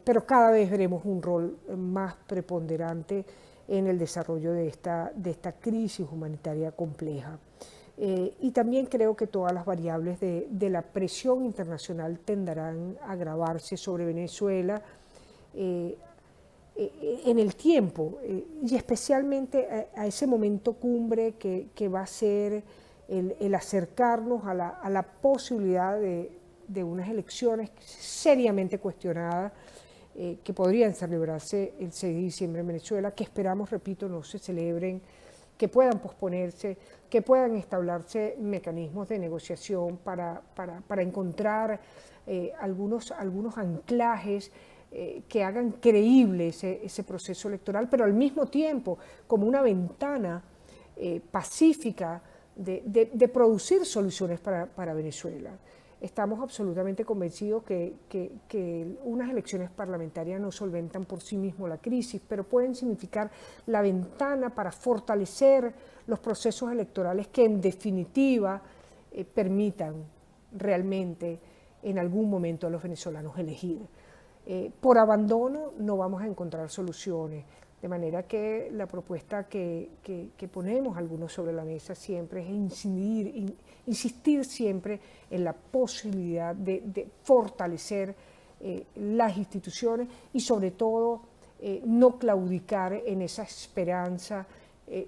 pero cada vez veremos un rol más preponderante en el desarrollo de esta crisis humanitaria compleja. Y también creo que todas las variables de la presión internacional tenderán a agravarse sobre Venezuela en el tiempo, y especialmente a ese momento cumbre que va a ser el acercarnos a la posibilidad de unas elecciones seriamente cuestionadas que podrían celebrarse el 6 de diciembre en Venezuela, que esperamos, repito, no se celebren, que puedan posponerse, que puedan establecerse mecanismos de negociación para encontrar algunos anclajes que hagan creíble ese proceso electoral, pero al mismo tiempo como una ventana pacífica de producir soluciones para Venezuela. Estamos absolutamente convencidos que unas elecciones parlamentarias no solventan por sí mismos la crisis, pero pueden significar la ventana para fortalecer los procesos electorales que en definitiva permitan realmente en algún momento a los venezolanos elegir. Por abandono no vamos a encontrar soluciones, de manera que la propuesta que ponemos algunos sobre la mesa siempre es insistir siempre en la posibilidad de fortalecer las instituciones y sobre todo no claudicar en esa esperanza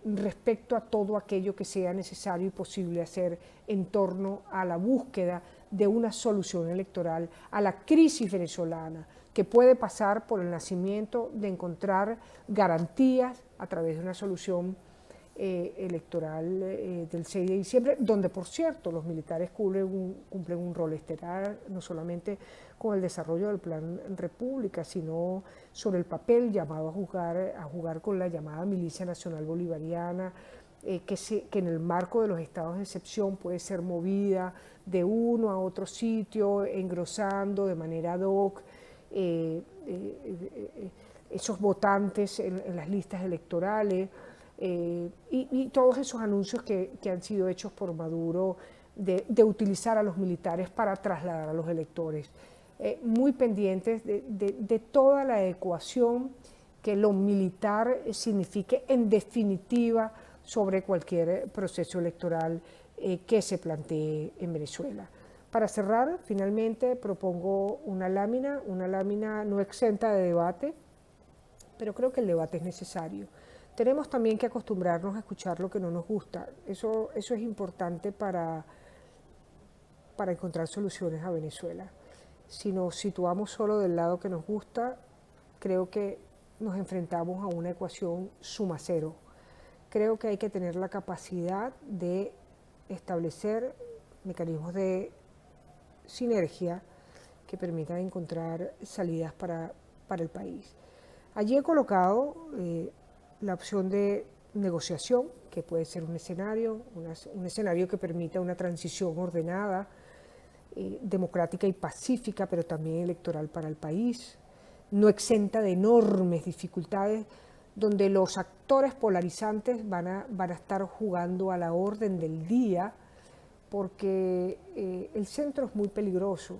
respecto a todo aquello que sea necesario y posible hacer en torno a la búsqueda de una solución electoral a la crisis venezolana, que puede pasar por el nacimiento de encontrar garantías a través de una solución electoral del 6 de diciembre, donde, por cierto, los militares cumplen un rol estelar, no solamente con el desarrollo del Plan República, sino sobre el papel llamado a jugar con la llamada Milicia Nacional Bolivariana, que en el marco de los estados de excepción puede ser movida de uno a otro sitio, engrosando de manera ad hoc esos votantes en las listas electorales, y todos esos anuncios que han sido hechos por Maduro de utilizar a los militares para trasladar a los electores. Muy pendientes de toda la ecuación que lo militar signifique en definitiva sobre cualquier proceso electoral que se plantee en Venezuela. Para cerrar, finalmente propongo una lámina no exenta de debate, pero creo que el debate es necesario. Tenemos también que acostumbrarnos a escuchar lo que no nos gusta. Eso es importante para encontrar soluciones a Venezuela. Si nos situamos solo del lado que nos gusta, creo que nos enfrentamos a una ecuación suma cero. Creo que hay que tener la capacidad de establecer mecanismos de sinergia que permitan encontrar salidas para el país. Allí he colocado la opción de negociación, que puede ser un escenario que permita una transición ordenada, democrática y pacífica, pero también electoral para el país, no exenta de enormes dificultades, donde los actores polarizantes van a estar jugando a la orden del día, porque el centro es muy peligroso.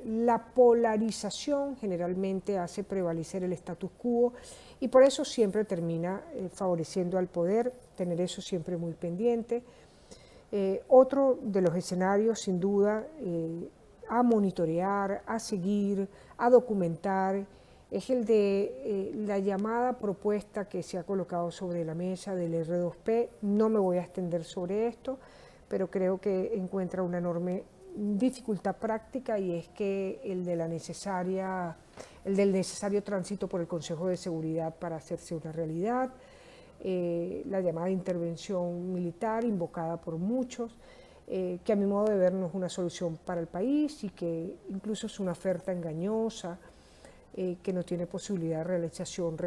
La polarización generalmente hace prevalecer el status quo y por eso siempre termina favoreciendo al poder, tener eso siempre muy pendiente. Otro de los escenarios, sin duda, a monitorear, a seguir, a documentar, es el de la llamada propuesta que se ha colocado sobre la mesa del R2P. No me voy a extender sobre esto, pero creo que encuentra una enorme dificultad práctica, y es que el del necesario tránsito por el Consejo de Seguridad para hacerse una realidad, la llamada intervención militar invocada por muchos, que a mi modo de ver no es una solución para el país y que incluso es una oferta engañosa, que no tiene posibilidad de realización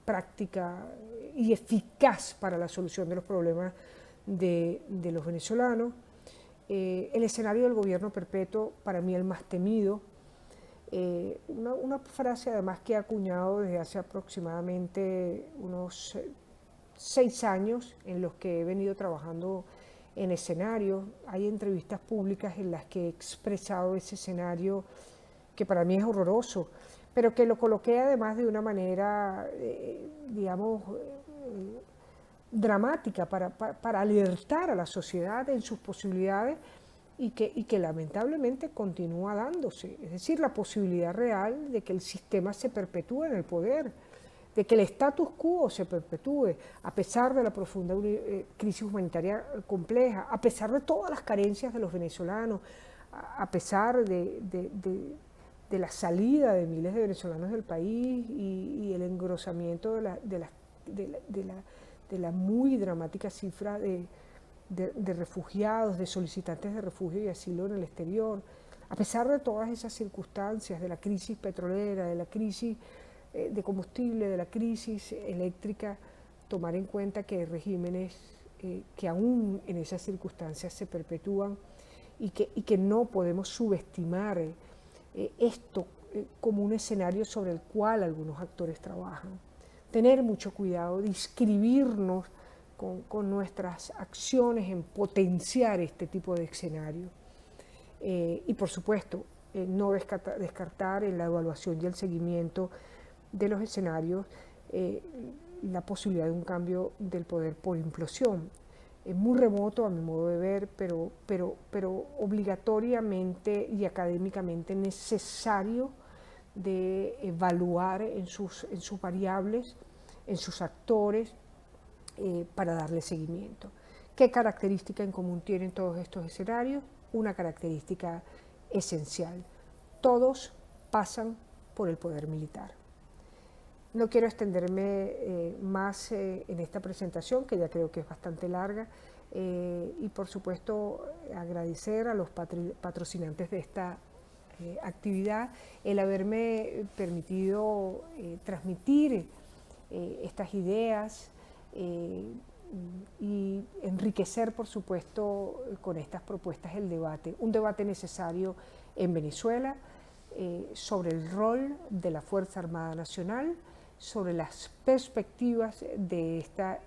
práctica y eficaz para la solución de los problemas de los venezolanos. El escenario del gobierno perpetuo, para mí el más temido, una frase además que he acuñado desde hace aproximadamente unos 6 años en los que he venido trabajando en escenarios. Hay entrevistas públicas en las que he expresado ese escenario que para mí es horroroso, pero que lo coloqué además de una manera, digamos, dramática para alertar a la sociedad en sus posibilidades y que lamentablemente continúa dándose. Es decir, la posibilidad real de que el sistema se perpetúe en el poder, de que el status quo se perpetúe, a pesar de la profunda crisis humanitaria compleja, a pesar de todas las carencias de los venezolanos, a pesar de la salida de miles de venezolanos del país y el engrosamiento de la muy dramática cifra de refugiados, de solicitantes de refugio y asilo en el exterior. A pesar de todas esas circunstancias, de la crisis petrolera, de la crisis de combustible, de la crisis eléctrica, tomar en cuenta que hay regímenes que aún en esas circunstancias se perpetúan y que no podemos subestimar esto como un escenario sobre el cual algunos actores trabajan. Tener mucho cuidado de inscribirnos con nuestras acciones en potenciar este tipo de escenario. Y por supuesto, no descartar en la evaluación y el seguimiento de los escenarios la posibilidad de un cambio del poder por implosión. Es muy remoto a mi modo de ver, pero obligatoriamente y académicamente necesario de evaluar en sus variables, en sus actores, para darle seguimiento. ¿Qué característica en común tienen todos estos escenarios? Una característica esencial. Todos pasan por el poder militar. No quiero extenderme más en esta presentación, que ya creo que es bastante larga, y por supuesto agradecer a los patrocinantes de esta actividad el haberme permitido transmitir estas ideas y enriquecer, por supuesto, con estas propuestas el debate, un debate necesario en Venezuela sobre el rol de la Fuerza Armada Nacional, sobre las perspectivas de esta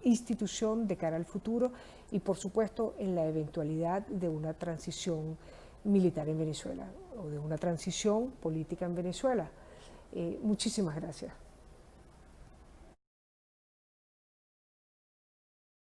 institución de cara al futuro y, por supuesto, en la eventualidad de una transición militar en Venezuela o de una transición política en Venezuela. Muchísimas gracias.